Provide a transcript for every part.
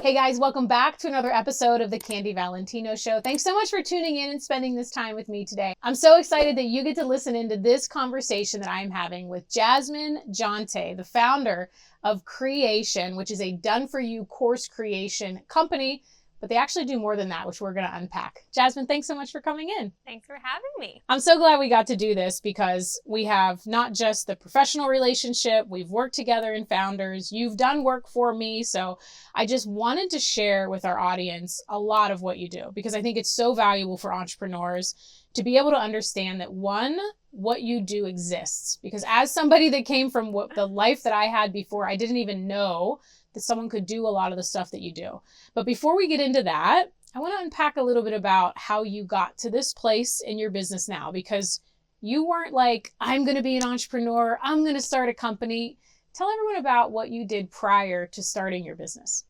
Hey guys, welcome back to another episode of the Candy Valentino Show. Thanks so much for tuning in and spending this time with me today. I'm so excited that you get to listen into this conversation that I'm having with Jasmine Jonte, the founder of Creation, which is a done-for-you course creation company, but they actually do more than that, which we're going to unpack. Jasmine, thanks so much for coming in. Thanks for having me. I'm so glad we got to do this because we have not just the professional relationship, we've worked together in Founders, you've done work for me, so I just wanted to share with our audience a lot of what you do because I think it's so valuable for entrepreneurs to be able to understand that one, what you do exists. Because as somebody that came from the life that I had before, I didn't even know that someone could do a lot of the stuff that you do. But before we get into that, I want to unpack a little bit about how you got to this place in your business now, because you weren't like, I'm going to be an entrepreneur, I'm going to start a company. Tell everyone about what you did prior to starting your business.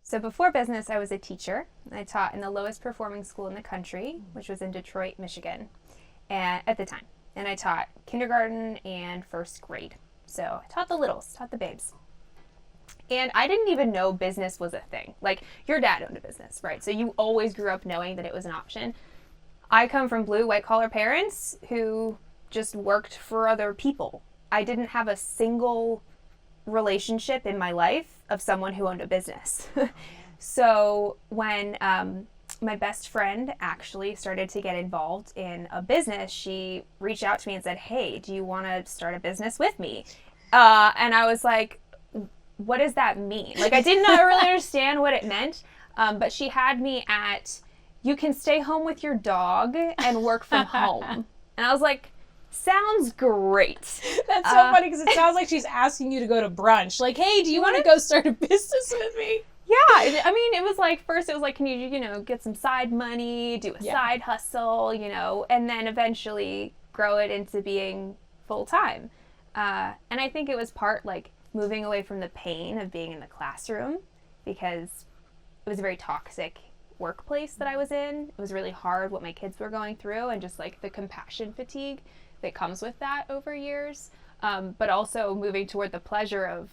So before business, I was a teacher. I taught in the lowest performing school in the country, which was in Detroit, Michigan, and at the time. And I taught kindergarten and first grade. So I taught the littles, taught the babes. And I didn't even know business was a thing. Like, your dad owned a business, right? So you always grew up knowing that it was an option. I come from blue, white-collar parents who just worked for other people. I didn't have a single relationship in my life of someone who owned a business. So when my best friend actually started to get involved in a business, she reached out to me and said, hey, do you want to start a business with me? And I was like, what does that mean? Like, I did not really understand what it meant, but she had me at, you can stay home with your dog and work from home. And I was like, sounds great. That's so funny because it sounds like she's asking you to go to brunch. Like, hey, do you want to go start a business with me? Yeah. I mean, it was like, first it was like, can you get some side money, do a side hustle, and then eventually grow it into being full time. And I think it was part like moving away from the pain of being in the classroom because it was a very toxic workplace that I was in. It was really hard what my kids were going through and just like the compassion fatigue that comes with that over years. But also moving toward the pleasure of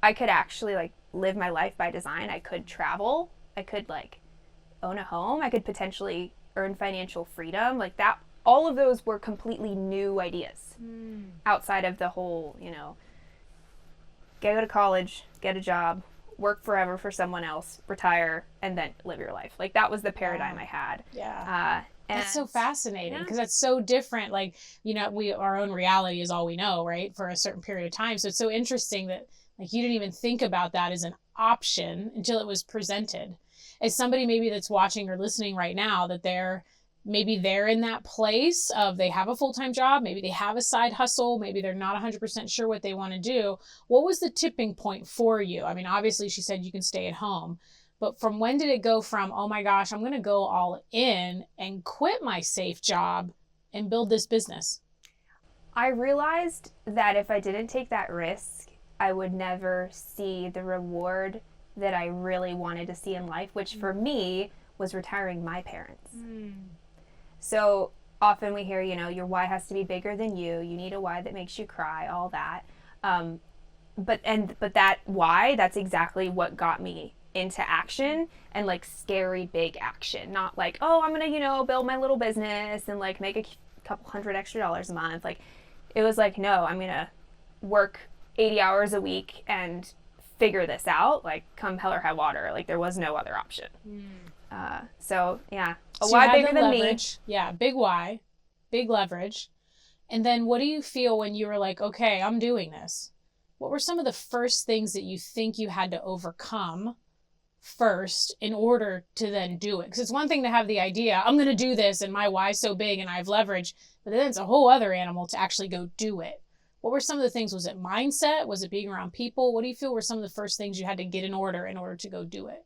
I could actually like live my life by design. I could travel. I could like own a home. I could potentially earn financial freedom. Like that, all of those were completely new ideas outside of the whole, go to college, get a job, work forever for someone else, retire, and then live your life. Like that was the paradigm I had. Yeah. That's so fascinating because that's so different. Like, our own reality is all we know, right? For a certain period of time. So it's so interesting that like you didn't even think about that as an option until it was presented. As somebody maybe that's watching or listening right now, that they're in that place of they have a full-time job, maybe they have a side hustle, maybe they're not 100% sure what they want to do. What was the tipping point for you? I mean, obviously she said you can stay at home, but from when did it go from, oh my gosh, I'm going to go all in and quit my safe job and build this business? I realized that if I didn't take that risk, I would never see the reward that I really wanted to see in life, which for me was retiring my parents. So often we hear, your why has to be bigger than you. You need a why that makes you cry, all that. But that why, that's exactly what got me into action and like scary big action. Not like, oh, I'm going to, build my little business and like make a couple $100 extra a month. Like it was like, no, I'm going to work 80 hours a week and figure this out, like come hell or high water. Like there was no other option. So why bigger than leverage. Me. Yeah, big why, big leverage. And then what do you feel when you were like, okay, I'm doing this? What were some of the first things that you think you had to overcome first in order to then do it? Because it's one thing to have the idea, I'm going to do this and my why's so big and I have leverage, but then it's a whole other animal to actually go do it. What were some of the things? Was it mindset? Was it being around people? What do you feel were some of the first things you had to get in order to go do it?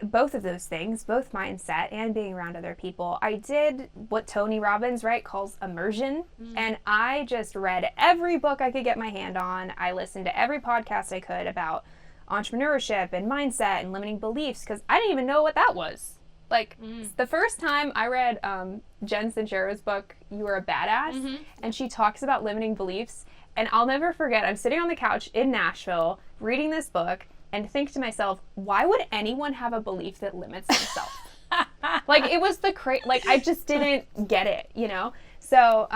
Both of those things, both mindset and being around other people. I did what Tony Robbins, calls immersion. And I just read every book I could get my hand on. I listened to every podcast I could about entrepreneurship and mindset and limiting beliefs because I didn't even know what that was. Like the first time I read Jen Sincero's book, You Are a Badass, and she talks about limiting beliefs. And I'll never forget, I'm sitting on the couch in Nashville reading this book, and think to myself, why would anyone have a belief that limits themselves? Like, it was like, I just didn't get it, you know? So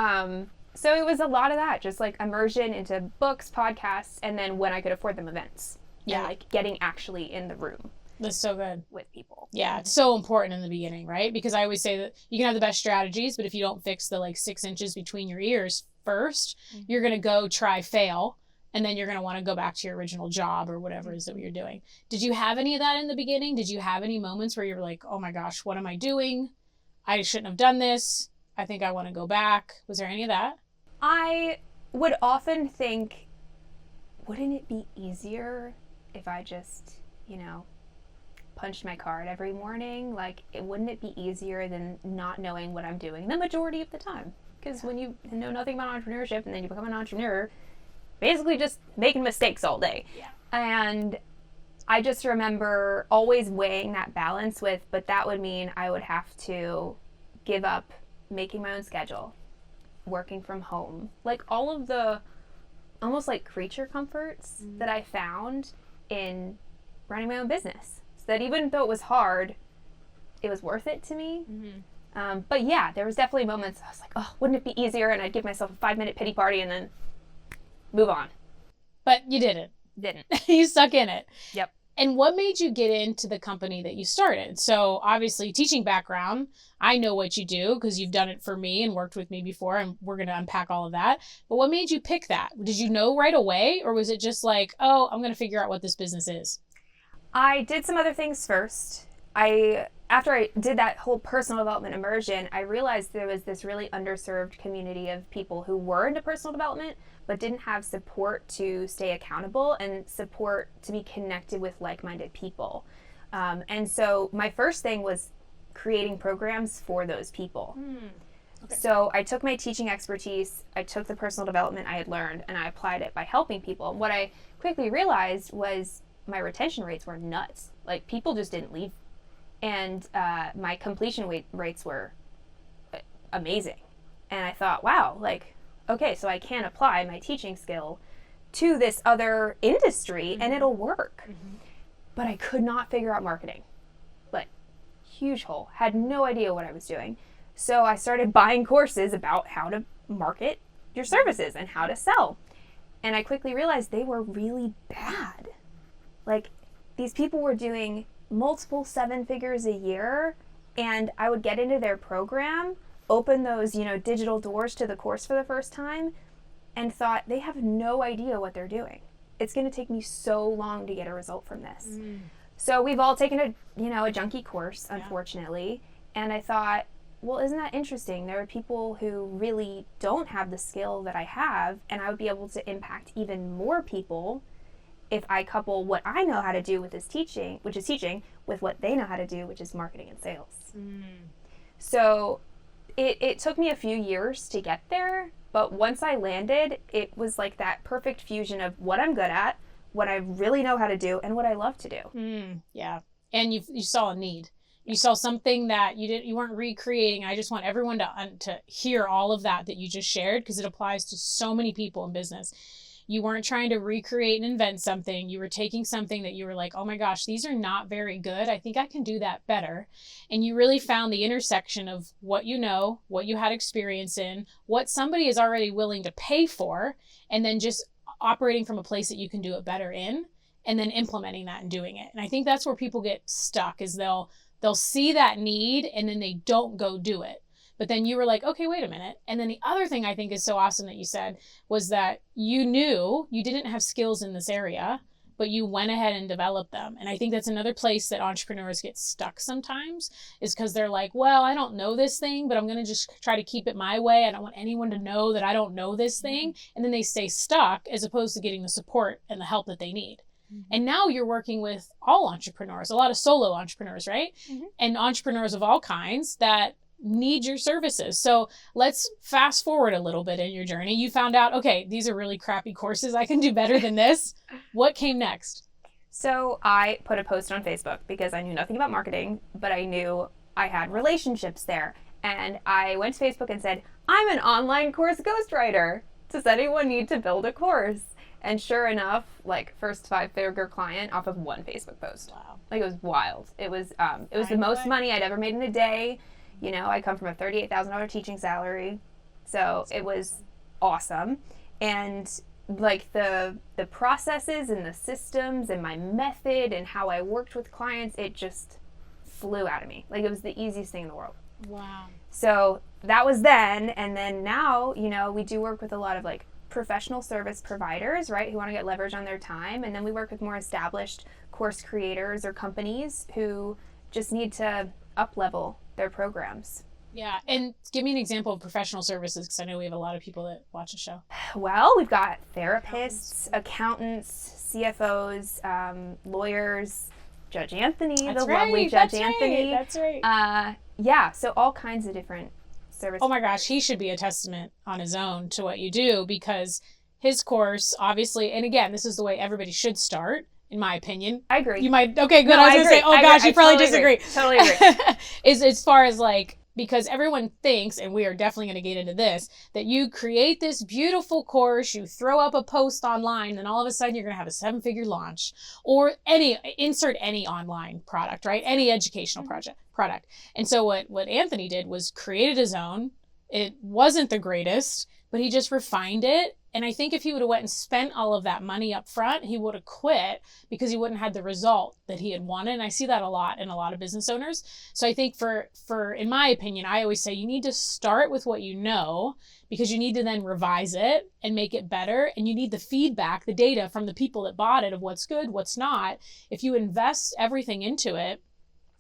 it was a lot of that, just like immersion into books, podcasts, and then when I could afford them, events. Yeah. And like getting actually in the room. That's so good. With people. Yeah, it's so important in the beginning, right? Because I always say that you can have the best strategies, but if you don't fix the like 6 inches between your ears first, you're going to go try, fail, and then you're going to want to go back to your original job or whatever it is that you're doing. Did you have any of that in the beginning? Did you have any moments where you were like, oh my gosh, what am I doing? I shouldn't have done this. I think I want to go back. Was there any of that? I would often think, wouldn't it be easier if I just, you know, punched my card every morning? Like, wouldn't it be easier than not knowing what I'm doing the majority of the time? Because when you know nothing about entrepreneurship and then you become an entrepreneur, basically just making mistakes all day. Yeah. And I just remember always weighing that balance with, but that would mean I would have to give up making my own schedule, working from home, like all of the almost like creature comforts that I found in running my own business. So that even though it was hard, it was worth it to me. But yeah, there was definitely moments I was like, oh, wouldn't it be easier? And I'd give myself a 5-minute pity party and then move on. But you didn't. Didn't. You stuck in it. Yep. And what made you get into the company that you started? So obviously teaching background, I know what you do because you've done it for me and worked with me before, and we're going to unpack all of that. But what made you pick that? Did you know right away, or was it just like, oh, I'm going to figure out what this business is? I did some other things first. After I did that whole personal development immersion, I realized there was this really underserved community of people who were into personal development, but didn't have support to stay accountable and support to be connected with like-minded people. And so my first thing was creating programs for those people. Okay. So I took my teaching expertise, I took the personal development I had learned, and I applied it by helping people. And what I quickly realized was my retention rates were nuts. Like, people just didn't leave. And my completion rates were amazing. And I thought, wow, like, okay, so I can apply my teaching skill to this other industry and it'll work. But I could not figure out marketing. Like, huge hole. Had no idea what I was doing. So I started buying courses about how to market your services and how to sell. And I quickly realized they were really bad. Like, these people were doing multiple 7 figures a year, and I would get into their program, open those, digital doors to the course for the first time, and thought, they have no idea what they're doing. It's going to take me so long to get a result from this. So we've all taken a junky course, unfortunately, and I thought, well, isn't that interesting? There are people who really don't have the skill that I have, and I would be able to impact even more people if I couple what I know how to do with this teaching, which is teaching, with what they know how to do, which is marketing and sales. So it took me a few years to get there, but once I landed, it was like that perfect fusion of what I'm good at, what I really know how to do, and what I love to do. Yeah. And you saw a need. You saw something that you weren't recreating. I just want everyone to hear all of that you just shared, because it applies to so many people in business. You weren't trying to recreate and invent something. You were taking something that you were like, oh my gosh, these are not very good. I think I can do that better. And you really found the intersection of what you know, what you had experience in, what somebody is already willing to pay for, and then just operating from a place that you can do it better in, and then implementing that and doing it. And I think that's where people get stuck, is they'll see that need and then they don't go do it. But then you were like, okay, wait a minute. And then the other thing I think is so awesome that you said was that you knew you didn't have skills in this area, but you went ahead and developed them. And I think that's another place that entrepreneurs get stuck sometimes, is because they're like, well, I don't know this thing, but I'm going to just try to keep it my way. I don't want anyone to know that I don't know this thing. And then they stay stuck, as opposed to getting the support and the help that they need. And now you're working with all entrepreneurs, a lot of solo entrepreneurs, right? And entrepreneurs of all kinds that need your services. So let's fast forward a little bit in your journey. You found out, okay, these are really crappy courses. I can do better than this. What came next? So I put a post on Facebook because I knew nothing about marketing, but I knew I had relationships there. And I went to Facebook and said, I'm an online course ghostwriter. Does anyone need to build a course? And sure enough, like first 5-figure client off of one Facebook post. Wow. Like it was wild. It was the most money I'd ever made in a day. You know, I come from a $38,000 teaching salary. So it was awesome. And like the processes and the systems and my method and how I worked with clients, it just flew out of me. Like it was the easiest thing in the world. Wow. So that was then. And then now, you know, we do work with a lot of like professional service providers, right, who want to get leverage on their time. And then we work with more established course creators or companies who just need to up-level their programs. Yeah. And give me an example of professional services, because I know we have a lot of people that watch the show. Well, we've got therapists, accountants, CFOs, lawyers, Judge Anthony, lovely Judge Anthony. That's right. Yeah, so all kinds of different service. Oh my gosh, he should be a testament on his own to what you do, because his course, obviously, and again, this is the way everybody should start, in my opinion. I agree. You might, okay, good. No, I was going to say, oh gosh, you probably disagree. Totally agree. Is as far as like, because everyone thinks, and we are definitely going to get into this, that you create this beautiful course, you throw up a post online, and all of a sudden you're going to have a 7-figure launch, or insert any online product, right? Any educational product. And so what Anthony did was created his own. It wasn't the greatest, but he just refined it. And I think if he would have went and spent all of that money up front, he would have quit, because he wouldn't have had the result that he had wanted. And I see that a lot in a lot of business owners. So I think for in my opinion, I always say you need to start with what you know, because you need to then revise it and make it better. And you need the feedback, the data from the people that bought it of what's good, what's not. If you invest everything into it,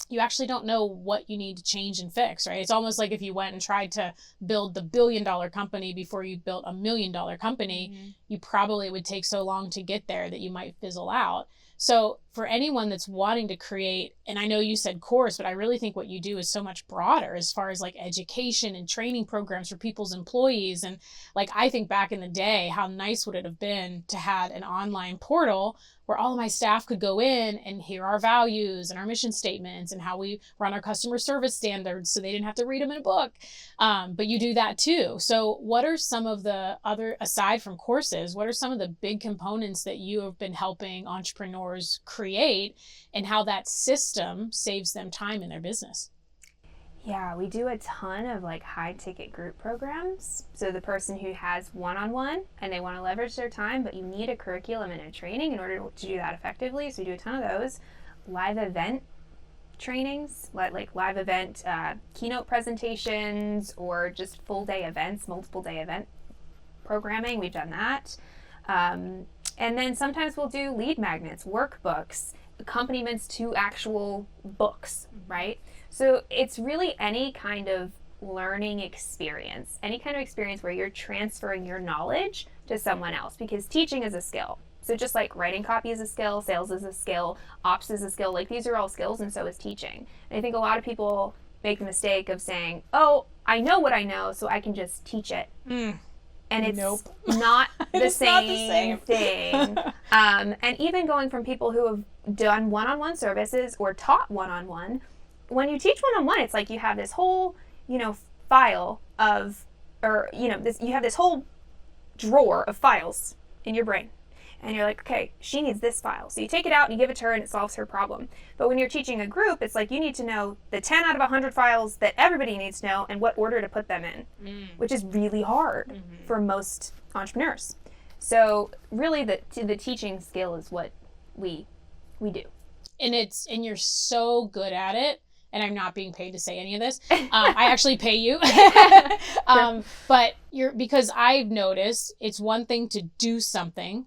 you actually don't know what you need to change and fix, right? It's almost like if you went and tried to build the $1 billion company before you built a $1 million company, you probably would take so long to get there that you might fizzle out. So for anyone that's wanting to create, and I know you said course, but I really think what you do is so much broader as far as like education and training programs for people's employees. And like, I think back in the day, how nice would it have been to have an online portal where all of my staff could go in and hear our values and our mission statements and how we run our customer service standards, so they didn't have to read them in a book. But you do that too. So what are some of the other, aside from courses, what are some of the big components that you have been helping entrepreneurs create, and how that system saves them time in their business? Yeah, we do a ton of like high ticket group programs. So the person who has one-on-one and they want to leverage their time, but you need a curriculum and a training in order to do that effectively. So we do a ton of those. Live event trainings, like live event keynote presentations, or just full day events, multiple day event programming. We've done that. And then sometimes we'll do lead magnets, workbooks, accompaniments to actual books, right? So it's really any kind of learning experience, any kind of experience where you're transferring your knowledge to someone else, because teaching is a skill. So just like writing copy is a skill, sales is a skill, ops is a skill, like these are all skills, and so is teaching. And I think a lot of people make the mistake of saying, oh, I know what I know, so I can just teach it. And it's not the same thing. And even going from people who have done one-on-one services or taught one-on-one, when you teach one-on-one, it's like you have this whole, file of, or, you have this whole drawer of files in your brain. And you're like, okay, she needs this file. So you take it out and you give it to her and it solves her problem. But when you're teaching a group, it's like you need to know the 10 out of 100 files that everybody needs to know and what order to put them in, which is really hard for most entrepreneurs. So really the teaching skill is what we do. And you're so good at it. And I'm not being paid to say any of this. I actually pay you. But because I've noticed it's one thing to do something.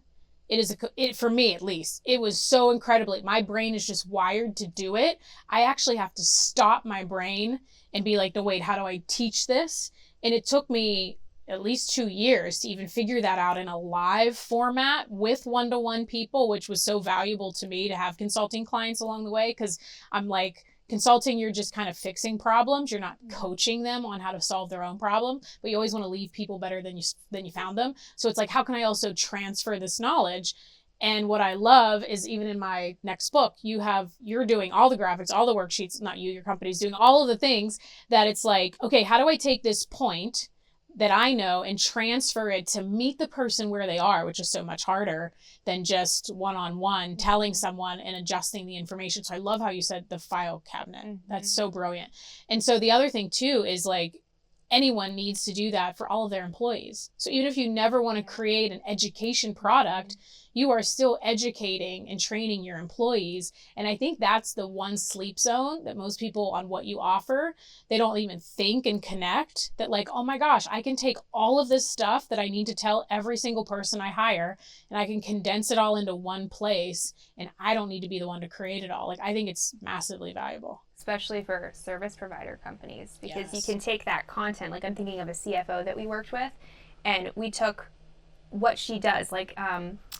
For me at least, it was so incredibly, my brain is just wired to do it. I actually have to stop my brain and be like, no, wait, how do I teach this? And it took me at least 2 years to even figure that out in a live format with one-to-one people, which was so valuable to me to have consulting clients along the way. Because I'm like, consulting, you're just kind of fixing problems. You're not coaching them on how to solve their own problem, but you always want to leave people better than you found them. So it's like, how can I also transfer this knowledge? And what I love is, even in my next book, you're doing all the graphics, all the worksheets, not you, your company's doing all of the things that it's like, okay, how do I take this point that I know and transfer it to meet the person where they are, which is so much harder than just one-on-one telling someone and adjusting the information. So I love how you said the file cabinet. That's so brilliant. And so the other thing too is like, anyone needs to do that for all of their employees. So even if you never want to create an education product, you are still educating and training your employees. And I think that's the one sleep zone that most people on what you offer, they don't even think and connect that like, oh my gosh, I can take all of this stuff that I need to tell every single person I hire and I can condense it all into one place and I don't need to be the one to create it all. Like, I think it's massively valuable. Especially for service provider companies, because you can take that content. Like, I'm thinking of a CFO that we worked with, and we took what she does, like,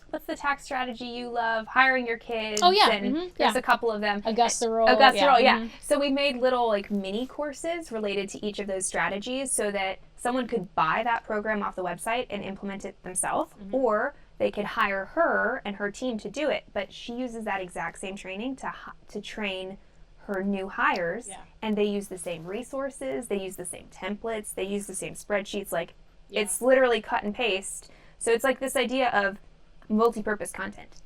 what's the tax strategy you love? Hiring your kids. Oh, yeah. And there's a couple of them. Augusta Roll. Yeah. So we made little, like, mini courses related to each of those strategies so that someone could buy that program off the website and implement it themselves, or they could hire her and her team to do it. But she uses that exact same training to train her new hires, and they use the same resources, they use the same templates, they use the same spreadsheets. Like, it's literally cut and paste. So it's like this idea of multi-purpose content.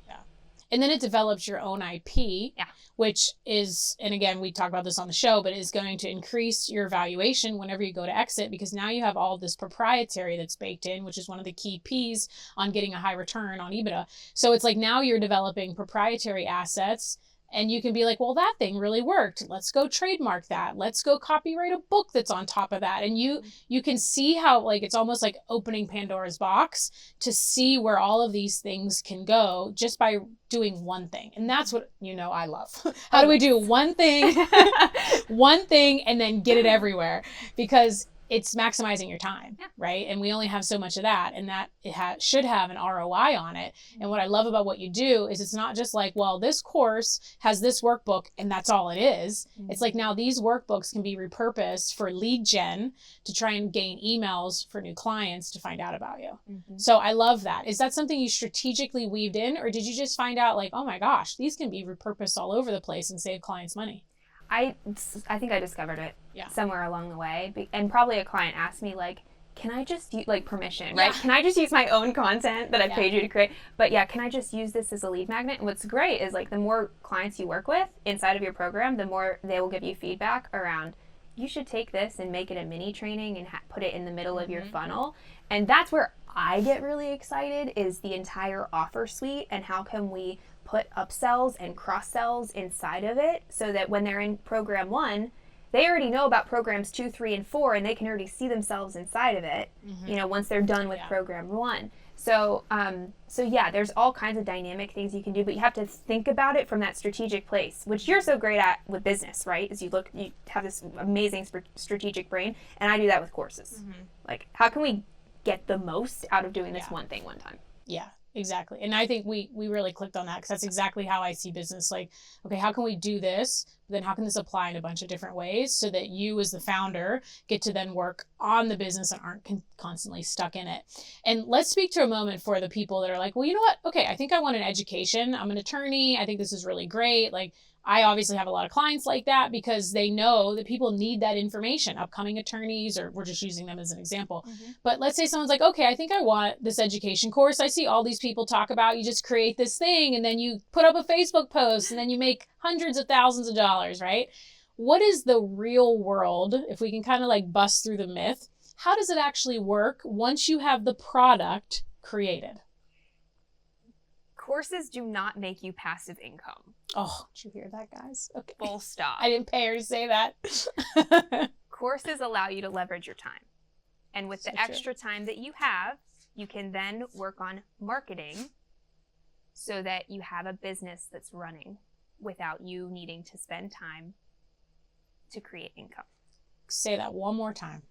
And then it develops your own IP, which is, and again, we talk about this on the show, but is going to increase your valuation whenever you go to exit, because now you have all this proprietary that's baked in, which is one of the key P's on getting a high return on EBITDA. So it's like now you're developing proprietary assets. And you can be like, well, that thing really worked. Let's go trademark that. Let's go copyright a book that's on top of that. And you can see how, like, it's almost like opening Pandora's box to see where all of these things can go just by doing one thing. And that's what, I love. How do we do one thing, and then get it everywhere? Because it's maximizing your time, right? And we only have so much of that, and that it should have an ROI on it. And what I love about what you do is it's not just like, well, this course has this workbook and that's all it is. It's like now these workbooks can be repurposed for lead gen to try and gain emails for new clients to find out about you. So I love that. Is that something you strategically weaved in, or did you just find out like, oh my gosh, these can be repurposed all over the place and save clients money? I think I discovered it somewhere along the way. And probably a client asked me, like, can I just use, like, permission, right? Can I just use my own content that I paid you to create? But can I just use this as a lead magnet? And what's great is, like, the more clients you work with inside of your program, the more they will give you feedback around, you should take this and make it a mini training and put it in the middle of your funnel. And that's where I get really excited, is the entire offer suite and how can we put upsells and cross-sells inside of it so that when they're in program 1, they already know about programs 2, 3, and 4, and they can already see themselves inside of it, once they're done with program 1. So, there's all kinds of dynamic things you can do, but you have to think about it from that strategic place, which you're so great at with business, right? Is you have this amazing strategic brain, and I do that with courses. Like, how can we get the most out of doing this one thing one time? Yeah. Exactly. And I think we really clicked on that, because that's exactly how I see business. Like, okay, how can we do this? But then how can this apply in a bunch of different ways so that you as the founder get to then work on the business and aren't constantly stuck in it? And let's speak to a moment for the people that are like, well, you know what? Okay, I think I want an education. I'm an attorney. I think this is really great. Like, I obviously have a lot of clients like that because they know that people need that information, upcoming attorneys, or we're just using them as an example. But let's say someone's like, okay, I think I want this education course. I see all these people talk about, you just create this thing and then you put up a Facebook post and then you make hundreds of thousands of dollars, right? What is the real world, if we can kind of like bust through the myth, how does it actually work once you have the product created? Courses do not make you passive income. Oh, did you hear that, guys? Okay. Full stop. I didn't pay her to say that. Courses allow you to leverage your time. And with the extra time that you have, you can then work on marketing so that you have a business that's running without you needing to spend time to create income. Say that one more time.